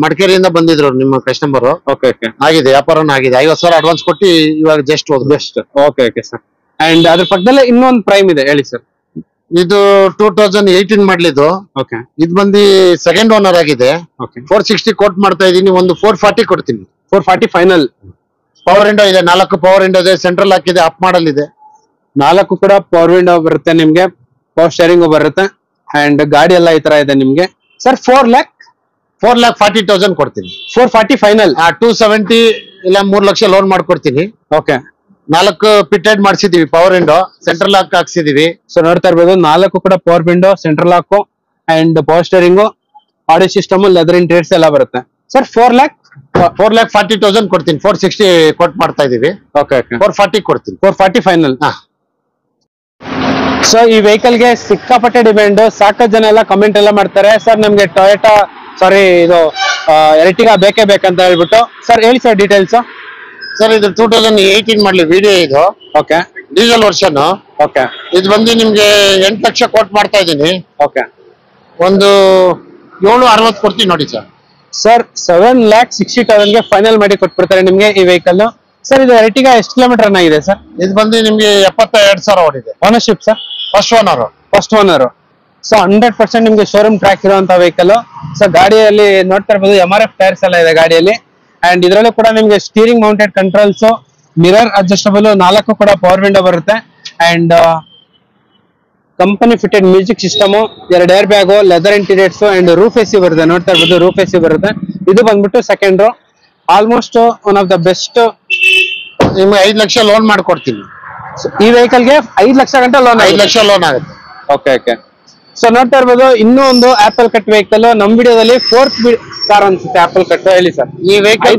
ಮಡಿಕೇರಿಯಿಂದ ಬಂದಿದ್ರು ನಿಮ್ಮ ಕಸ್ಟಮರ್. ಓಕೆ ಓಕೆ, ಆಗಿದೆ, ವ್ಯಾಪಾರನ ಆಗಿದೆ. 50,000 ಅಡ್ವಾನ್ಸ್ ಕೊಟ್ಟು ಇವಾಗ just best. Okay okay sir. And ಅದ್ರ ಪಕ್ಕದಲ್ಲೇ ಇನ್ನೊಂದು ಪ್ರೈಮ್ ಇದೆ, ಹೇಳಿ ಸರ್. ಇದು 2018 ಮಾಡ್ಲಿದ್ದು. ಓಕೆ, ಇದು ಬಂದು ಸೆಕೆಂಡ್ ಓನರ್ ಆಗಿದೆ. ಓಕೆ, 460 ಕೋಟ್ ಮಾಡ್ತಾ ಇದೀನಿ. ಒಂದು 440 ಕೊಡ್ತೀನಿ. 440 ಫೈನಲ್. ಪವರ್ ವಿಂಡೋ ಇದೆ, 4 ಪವರ್ ವಿಂಡೋ ಇದೆ, ಸೆಂಟ್ರಲ್ ಲಾಕ್ ಇದೆ, ಅಪ್ ಮಾಡಲ್ ಇದೆ. 4 ಕೂಡ ಪವರ್ ವಿಂಡೋ ಬರುತ್ತೆ ನಿಮ್ಗೆ, ಪವರ್ ಸ್ಟೇರಿಂಗ್ ಬರುತ್ತೆ ಅಂಡ್ ಗಾಡಿ ಎಲ್ಲ ಈ ತರ ಇದೆ ನಿಮ್ಗೆ. ಸರ್ 4,40,000 ಕೊಡ್ತೀನಿ. 440 ಫೈನಲ್. 270 ಇಲ್ಲ 3 ಲಕ್ಷ ಲೋನ್ ಮಾಡ್ಕೊಡ್ತೀನಿ. ಓಕೆ, 4 ಪಿಟೆಡ್ ಮಾಡಿಸಿದೀವಿ, ಪವರ್ ವಿಂಡೋ, ಸೆಂಟ್ರಲ್ ಲಾಕ್ ಹಾಕ್ಸಿದೀವಿ. ಸೊ ನೋಡ್ತಾ ಇರ್ಬೋದು, 4 ಕೂಡ power window, central lock and power steering, audio system, leather interiors ಎಲ್ಲ ಬರುತ್ತೆ. ಸರ್ 4,40,000 ಕೊಡ್ತೀನಿ. 460 ಕೊಟ್ ಮಾಡ್ತಾ ಇದೀವಿ. ಓಕೆ ಓಕೆ, 440 ಕೊಡ್ತೀನಿ. 440 ಫೈನಲ್. ಸೊ ಈ ವೆಹಿಕಲ್ ಗೆ ಸಿಕ್ಕಾಪಟ್ಟೆ ಡಿಮ್ಯಾಂಡ್. ಸಾಕಷ್ಟು ಜನ ಎಲ್ಲ ಕಮೆಂಟ್ ಎಲ್ಲ ಮಾಡ್ತಾರೆ, ಸರ್ ನಮ್ಗೆ ಟೊಯೋಟಾ ಇದು ಎರ್ಟಿಗಾ ಬೇಕೇ ಬೇಕಂತ ಹೇಳ್ಬಿಟ್ಟು. ಸರ್ ಹೇಳಿ ಸರ್ ಡೀಟೇಲ್ಸ್. ಸರ್ ಇದು 2018 ಮಾಡ್ಲಿ ವಿಡಿಯೋ ಇದು. Okay, diesel version. ಓಕೆ, ಇದು ಬಂದು ನಿಮ್ಗೆ 8 ಲಕ್ಷ ಕೋಟ್ ಮಾಡ್ತಾ ಇದೀನಿ. ಓಕೆ, ಒಂದು 760 ಕೊಡ್ತೀನಿ ನೋಡಿ ಸರ್. ಸರ್ 7,60,000 ಗೆ ಫೈನಲ್ ಮಾಡಿ ಕೊಟ್ಬಿಡ್ತಾರೆ ನಿಮ್ಗೆ ಈ ವೆಹಿಕಲ್. ಸರ್ ಇದು ಎರ್ಟಿಗಾ ಎಷ್ಟು ಕಿಲೋಮೀಟರ್ ರನ್ ಆಗಿದೆ ಸರ್? ಇದು ಬಂದು ನಿಮ್ಗೆ 72,000 ಓಡಿದೆ. Ownership sir? First owner. First owner. So 100% ನಿಮ್ಗೆ ಶೋರೂಮ್ ಟ್ರ್ಯಾಕ್ ಇರುವಂತ ವೆಹಿಕಲ್. ಸೊ ಗಾಡಿಯಲ್ಲಿ ನೋಡ್ತಾ ಇರ್ಬೋದು, MRF ಟೈರ್ಸ್ ಎಲ್ಲ ಇದೆ ಗಾಡಿಯಲ್ಲಿ. ಅಂಡ್ ಇದರಲ್ಲೂ ಕೂಡ ನಿಮ್ಗೆ steering mounted controls, mirror adjustable, 4 ಕೂಡ ಪವರ್ ವಿಂಡೋ ಬರುತ್ತೆ and company fitted music system, 2 air bag, leather interiors and roof AC ಬರುತ್ತೆ. ನೋಡ್ತಾ ಇರ್ಬೋದು, ರೂಫ್ AC ಬರುತ್ತೆ. ಇದು ಬಂದ್ಬಿಟ್ಟು second row. Almost one of the best. ನಿಮ್ಗೆ 5 ಲಕ್ಷ ಲೋನ್ ಮಾಡ್ಕೊಡ್ತೀನಿ. ಈ ವೆಹಿಕಲ್ ಗೆ 5 ಲಕ್ಷ ಗಂಟೆ ಲೋನ್. 5 ಲಕ್ಷ ಲೋನ್ ಆಗುತ್ತೆ. Okay okay. ಸೊ ನೋಡ್ತಾ ಇರ್ಬೋದು, ಇನ್ನೂ ಒಂದು ಆಪಲ್ ಕಟ್ ವೆಹಿಕಲ್ ನಮ್ ವಿಡಿಯೋದಲ್ಲಿ 4th ಕಾರ್ ಅನ್ಸುತ್ತೆ ಆಪಲ್ ಕಟ್. ಹೇಳಿ ಸರ್. ಈ ವೆಹಿಕಲ್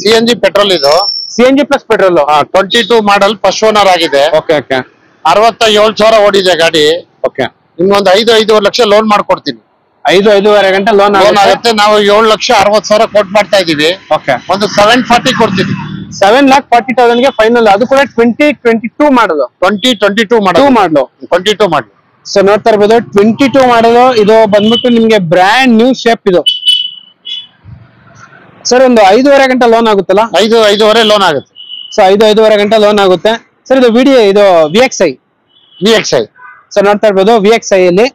CNG ಪೆಟ್ರೋಲ್. ಇದು CNG ಪ್ಲಸ್ ಪೆಟ್ರೋಲ್. 22 ಮಾಡಲ್, ಫಸ್ಟ್ ಓನರ್ ಆಗಿದೆ. Okay okay. 67,000 ಓಡಿದೆ ಗಾಡಿ. ಓಕೆ. ನಿಮ್ಗೆ ಒಂದು 5-5.5 ಲಕ್ಷ ಲೋನ್ ಮಾಡ್ಕೊಡ್ತೀನಿ. 5-5.5 ಗಂಟೆ ಲೋನ್ ಆಗುತ್ತೆ. ನಾವು 7,60,000 ಕೋಟ್ ಮಾಡ್ತಾ ಇದೀವಿ. ಓಕೆ. ಒಂದು 740 ಕೊಡ್ತೀನಿ. 7,40,000 ಫೈನಲ್. ಅದು ಕೂಡ 2022 ಮಾಡೋದು. 2022 ಮಾಡಲು. 22 ಮಾಡಲು. ಸೊ ನೋಡ್ತಾ ಇರ್ಬೋದು 22 ಮಾಡೋದು. ಇದು ಬಂದ್ಬಿಟ್ಟು ನಿಮ್ಗೆ ಬ್ರ್ಯಾಂಡ್ ನ್ಯೂ ಶೇಪ್ ಇದು. ಸರ್ ಒಂದು 5.5 ಗಂಟೆ ಲೋನ್ ಆಗುತ್ತಲ್ಲ? 5-5.5 ಲೋನ್ ಆಗುತ್ತೆ. ಸೊ 5-5.5 ಗಂಟೆ ಲೋನ್ ಆಗುತ್ತೆ ಸರ್. ಇದು ಇದು VXi. ಸೊ ನೋಡ್ತಾ ಇರ್ಬೋದು VXi ಅಲ್ಲಿ.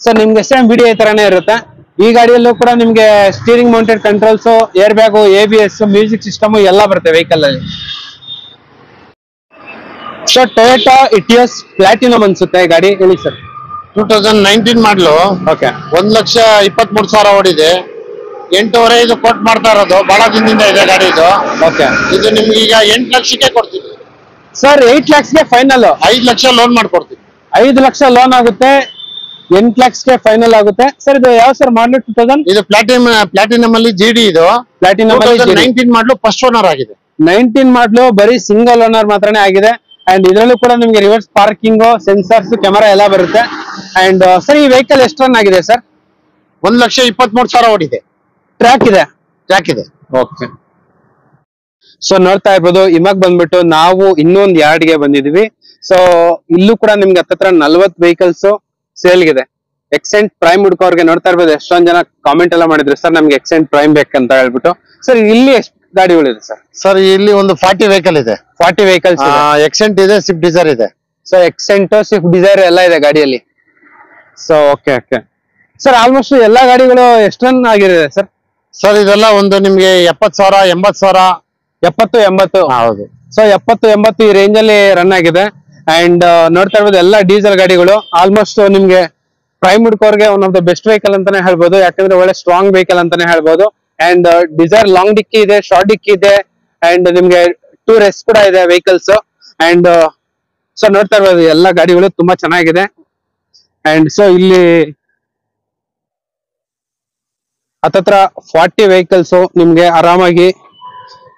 ಸೊ ನಿಮ್ಗೆ ಸೇಮ್ ವಿಡಿಯೋ ಈ ತರಾನೇ ಇರುತ್ತೆ. ಈ ಗಾಡಿಯಲ್ಲೂ ಕೂಡ ನಿಮ್ಗೆ steering mounted controls, air bag, ABS, music system ಎಲ್ಲ ಬರುತ್ತೆ ವೆಹಿಕಲ್ ಅಲ್ಲಿ. ಸೊ ಟೊಯೋಟಾ ಇಟಿಯೋಸ್ ಪ್ಲಾಟಿನಮ್ ಅನ್ಸುತ್ತೆ ಈ ಗಾಡಿ. ಹೇಳಿ ಸರ್. 2019 ಮಾಡಲು. ಓಕೆ. 1,23,000 ಓಡಿದೆ. 8.5 ಇದು ಕೋಟ್ ಮಾಡ್ತಾ ಇರೋದು. ಬಹಳ ದಿನದಿಂದ ಇದೆ ಗಾಡಿ ಇದು. ಓಕೆ. ಇದು ನಿಮ್ಗೆ ಈಗ 8 ಲಕ್ಷಕ್ಕೆ ಕೊಡ್ತೀನಿ ಸರ್. 8 lakhsಗೆ ಫೈನಲ್. 5 ಲಕ್ಷ ಲೋನ್ ಮಾಡ್ಕೊಡ್ತೀನಿ. 5 ಲಕ್ಷ ಲೋನ್ ಆಗುತ್ತೆ. 8 lakhsಗೆ ಫೈನಲ್ ಆಗುತ್ತೆ ಸರ್. ಇದು ಯಾವ ಸರ್ ಮಾಡಲು? 2000 ಇದು ಪ್ಲಾಟಿನಮ್ ಅಲ್ಲಿ GD. ಇದು ಪ್ಲಾಟಿನಮ್ 19 ಮಾಡಲು ಫಸ್ಟ್ ಓನರ್ ಆಗಿದೆ. 19 ಮಾಡಲು ಬರೀ ಸಿಂಗಲ್ ಓನರ್ ಮಾತ್ರನೇ ಆಗಿದೆ. ಅಂಡ್ ಇದರಲ್ಲೂ ಕೂಡ ನಿಮ್ಗೆ ರಿವರ್ಸ್ ಪಾರ್ಕಿಂಗ್, ಸೆನ್ಸರ್ಸ್, ಕ್ಯಾಮೆರಾ ಎಲ್ಲ ಬರುತ್ತೆ. ಅಂಡ್ ಸರ್ ಈ ವೆಹಿಕಲ್ ಎಷ್ಟು ರನ್ ಆಗಿದೆ ಸರ್? 1,23,000 ಓಡಿದೆ. ಟ್ರ್ಯಾಕ್ ಇದೆ. ಓಕೆ. ಸೊ ನೋಡ್ತಾ ಇರ್ಬೋದು ಇವಾಗ ಬಂದ್ಬಿಟ್ಟು ನಾವು ಇನ್ನೊಂದು ಯಾರ್ಡ್ಗೆ ಬಂದಿದೀವಿ. ಸೊ ಇಲ್ಲೂ ಕೂಡ ನಿಮ್ಗೆ ಹತ್ತತ್ರ 40 ವೆಹಿಕಲ್ಸ್ ಸೇಲ್ಗಿದೆ. ಎಕ್ಸೆಂಟ್ ಪ್ರೈಮ್ ಹುಡ್ಕೋರ್ಗೆ ನೋಡ್ತಾ ಇರ್ಬೋದು ಎಷ್ಟೊಂದ್ ಜನ ಕಾಮೆಂಟ್ ಎಲ್ಲ ಮಾಡಿದ್ರು ಸರ್ ನಮ್ಗೆ ಎಕ್ಸೆಂಟ್ ಪ್ರೈಮ್ ಬೇಕಂತ ಹೇಳ್ಬಿಟ್ಟು. ಸರ್ ಇಲ್ಲಿ ಎಷ್ಟು ಗಾಡಿಗಳಿದೆ ಸರ್? ಸರ್ ಇಲ್ಲಿ ಒಂದು 40 ವೆಹಿಕಲ್ ಇದೆ. 40 ವೆಹಿಕಲ್ಸ್. ಎಕ್ಸೆಂಟ್ ಇದೆ, ಸ್ವಿಫ್ಟ್ ಡಿಸೈರ್ ಇದೆ. ಸೊ ಎಕ್ಸೆಂಟ್, ಸ್ವಿಫ್ಟ್ ಡಿಸೈರ್ ಎಲ್ಲ ಇದೆ ಗಾಡಿಯಲ್ಲಿ. So okay. ಸರ್ ಆಲ್ಮೋಸ್ಟ್ ಎಲ್ಲಾ ಗಾಡಿಗಳು ಎಷ್ಟು ರನ್ ಆಗಿದೆ ಸರ್? ಸರ್ ಇದೆಲ್ಲ ಒಂದು ನಿಮ್ಗೆ 70,000, 80,000. 70-80. ಹೌದು. ಸೊ 70-80 ಈ ರೇಂಜ್ ಅಲ್ಲಿ ರನ್ ಆಗಿದೆ. ಅಂಡ್ ನೋಡ್ತಾ ಇರ್ಬೋದು ಎಲ್ಲ ಡೀಸೆಲ್ ಗಾಡಿಗಳು. ಆಲ್ಮೋಸ್ಟ್ ನಿಮ್ಗೆ ಪ್ರೈಮ್ ಹುಡ್ಕೋರ್ಗೆ one of the best vehicle ಅಂತಾನೆ ಹೇಳ್ಬೋದು. ಯಾಕಂದ್ರೆ ಒಳ್ಳೆ ಸ್ಟ್ರಾಂಗ್ ವೆಹಿಕಲ್ ಅಂತಾನೆ ಹೇಳ್ಬೋದು. ಅಂಡ್ ಡಿಸೈರ್ ಲಾಂಗ್ ಡಿಕ್ಕಿ ಇದೆ, ಶಾರ್ಟ್ ಡಿಕ್ಕಿ ಇದೆ. ಅಂಡ್ ನಿಮ್ಗೆ 2 ರೆಸ್ಟ್ ಕೂಡ ಇದೆ ವೆಹಿಕಲ್ಸ್. ಅಂಡ್ ಸೊ ನೋಡ್ತಾ ಇರ್ಬೋದು ಎಲ್ಲ ಗಾಡಿಗಳು ತುಂಬಾ ಚೆನ್ನಾಗಿದೆ. ಅಂಡ್ ಸೊ ಇಲ್ಲಿ ಹತ್ತತ್ರ 40 ವೆಹಿಕಲ್ಸ್ ನಿಮ್ಗೆ ಆರಾಮಾಗಿ.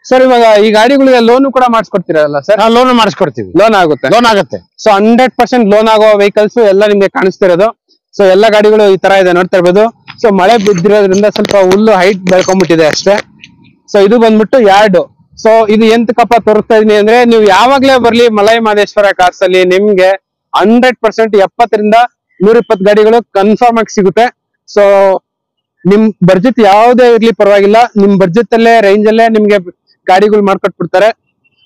ಸರ್ ಇವಾಗ ಈ ಗಾಡಿಗಳಿಗೆ ಲೋನ್ ಕೂಡ ಮಾಡಿಸ್ಕೊಡ್ತೀರಲ್ಲ ಸರ್? ಲೋನ್ ಮಾಡಿಸ್ಕೊಡ್ತೀವಿ. ಲೋನ್ ಆಗುತ್ತೆ. ಸೊ 100% ಲೋನ್ ಆಗೋ ವೆಹಿಕಲ್ಸ್ ಎಲ್ಲ ನಿಮ್ಗೆ ಕಾಣಿಸ್ತಿರೋದು. ಸೊ ಎಲ್ಲ ಗಾಡಿಗಳು ಈ ತರ ಇದೆ ನೋಡ್ತಾ ಇರ್ಬೋದು. ಸೊ ಮಳೆ ಬಿದ್ದಿರೋದ್ರಿಂದ ಸ್ವಲ್ಪ ಹುಲ್ಲು ಹೈಟ್ ಬೆಳ್ಕೊಂಡ್ಬಿಟ್ಟಿದೆ ಅಷ್ಟೇ. ಸೊ ಇದು ಬಂದ್ಬಿಟ್ಟು ಯಾರ್ಡ್. ಸೊ ಇದು ಎಂತಕಪ್ಪ ತೋರಿಸ್ತಾ ಇದೀನಿ ಅಂದ್ರೆ ನೀವು ಯಾವಾಗ್ಲೇ ಬರ್ಲಿ ಮಲೈ ಮಹದೇಶ್ವರ ಕಾರ್ಸ್ ಅಲ್ಲಿ ನಿಮ್ಗೆ 100% 70ರಿಂದ 120 ಗಾಡಿಗಳು ಕನ್ಫರ್ಮ್ ಆಗಿ ಸಿಗುತ್ತೆ. ಸೊ ನಿಮ್ ಬಡ್ಜೆಟ್ ಯಾವ್ದೇ ಇರ್ಲಿ ಪರವಾಗಿಲ್ಲ, ನಿಮ್ ಬಡ್ಜೆಟ್ ಅಲ್ಲೇ ರೇಂಜ್ ಅಲ್ಲೇ ನಿಮ್ಗೆ ಗಾಡಿಗಳು ಮಾಡ್ಕೊಟ್ಬಿಡ್ತಾರೆ.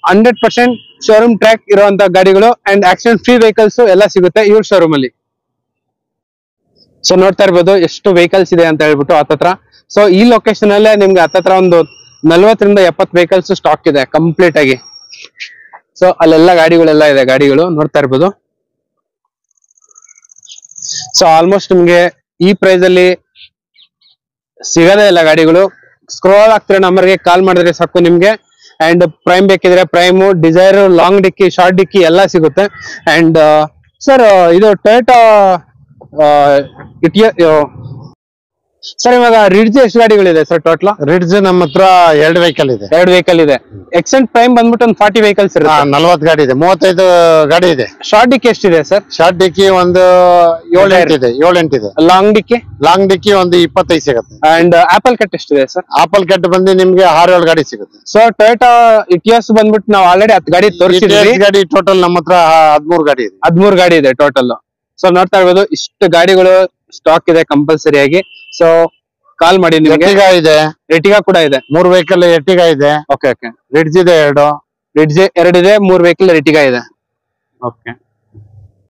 100% ಶೋರೂಮ್ ಟ್ರ್ಯಾಕ್ ಇರುವಂತ ಗಾಡಿಗಳು ಅಂಡ್ ಆಕ್ಸಿಡೆಂಟ್ ಫ್ರೀ ವೆಹಿಕಲ್ಸ್ ಎಲ್ಲ ಸಿಗುತ್ತೆ ಇವ್ರ ಶೋರೂಮ್ ಅಲ್ಲಿ. ಸೊ ನೋಡ್ತಾ ಇರ್ಬೋದು ಎಷ್ಟು ವೆಹಿಕಲ್ಸ್ ಇದೆ ಅಂತ ಹೇಳ್ಬಿಟ್ಟು ಹತ್ತತ್ರ. ಸೊ ಈ ಲೊಕೇಶನ್ ಅಲ್ಲೇ ನಿಮ್ಗೆ ಹತ್ತತ್ರ ಒಂದು 40ರಿಂದ 70 ವೆಹಿಕಲ್ಸ್ ಸ್ಟಾಕ್ ಇದೆ ಕಂಪ್ಲೀಟ್ ಆಗಿ. ಸೊ ಅಲ್ಲೆಲ್ಲ ಗಾಡಿಗಳೆಲ್ಲ ಇದೆ ಗಾಡಿಗಳು ನೋಡ್ತಾ ಇರ್ಬೋದು. ಸೊ ಆಲ್ಮೋಸ್ಟ್ ನಿಮ್ಗೆ ಈ ಪ್ರೈಸ್ ಅಲ್ಲಿ ಸಿಗದೇ ಇಲ್ಲ ಗಾಡಿಗಳು. ಸ್ಕ್ರೋಲ್ ಆಗ್ತಿರೋ ನಂಬರ್ಗೆ ಕಾಲ್ ಮಾಡಿದ್ರೆ ಸಾಕು ನಿಮ್ಗೆ. ಅಂಡ್ ಪ್ರೈಮ್ ಬೇಕಿದ್ರೆ ಪ್ರೈಮು, ಡಿಸೈರ್, ಲಾಂಗ್ ಡಿಕ್ಕಿ, ಶಾರ್ಟ್ ಡಿಕ್ಕಿ ಎಲ್ಲ ಸಿಗುತ್ತೆ. ಅಂಡ್ ಸರ್ ಇದು ಟೊಯೋಟಾ ಸರ್ ಇವಾಗ ರಿಡ್ಜ್ ಎಷ್ಟು ಗಾಡಿಗಳಿದೆ ಸರ್ ಟೋಟಲ್? ರಿಡ್ಜ್ ನಮ್ಮ ಹತ್ರ 2 ವೆಹಿಕಲ್ ಇದೆ. 2 ವೆಹಿಕಲ್ ಇದೆ. ಎಕ್ಸೆಂಟ್ ಪ್ರೈಮ್ ಬಂದ್ಬಿಟ್ಟು ಒಂದು 40 ವೆಹಿಕಲ್ಸ್ ಇರುತ್ತೆ. 40 ಗಾಡಿ ಇದೆ, 35 ಗಾಡಿ ಇದೆ. ಶಾರ್ಟ್ ಡಿಕ್ಕಿ ಎಷ್ಟಿದೆ ಸರ್? ಶಾರ್ಟ್ ಡಿಕ್ಕಿ ಒಂದು 7-8 ಇದೆ. 7-8 ಇದೆ. ಲಾಂಗ್ ಡಿಕ್ಕಿ ಒಂದು 25 ಸಿಗುತ್ತೆ. ಅಂಡ್ ಆಪಲ್ ಕಟ್ ಎಷ್ಟಿದೆ ಸರ್? ಆಪಲ್ ಕಟ್ ಬಂದು ನಿಮ್ಗೆ 6-7 ಗಾಡಿ ಸಿಗುತ್ತೆ. ಸೊ ಟೊಯೋಟಾ ಇಟಿಯೋಸ್ ಬಂದ್ಬಿಟ್ಟು ನಾವು ಆಲ್ರೆಡಿ 10 ಗಾಡಿ ತೋರಿಸಿದ್ವಿ. ಗಾಡಿ ಟೋಟಲ್ ನಮ್ಮ ಹತ್ರ 13 ಗಾಡಿ ಇದೆ. 13 ಗಾಡಿ ಇದೆ ಟೋಟಲ್. ಸೊ ನೋಡ್ತಾ ಇರ್ಬೋದು ಇಷ್ಟು ಗಾಡಿಗಳು ಸ್ಟಾಕ್ ಇದೆ ಕಂಪಲ್ಸರಿ ಆಗಿ. ಸೊ ಕಾಲ್ ಮಾಡಿ ನಿಮ್ಗೆ. ಇದೆ, ಎರ್ಟಿಗಾ ಕೂಡ ಇದೆ. 3 ವೆಹಿಕಲ್ ಎರ್ಟಿಗಾ ಇದೆ. ಓಕೆ. ರಿಡ್ಜ್ ಇದೆ 2. ರಿಡ್ಜ್ 2 ಇದೆ, 3 ವೆಹಿಕಲ್ ಎರ್ಟಿಗಾ ಇದೆ. ಓಕೆ.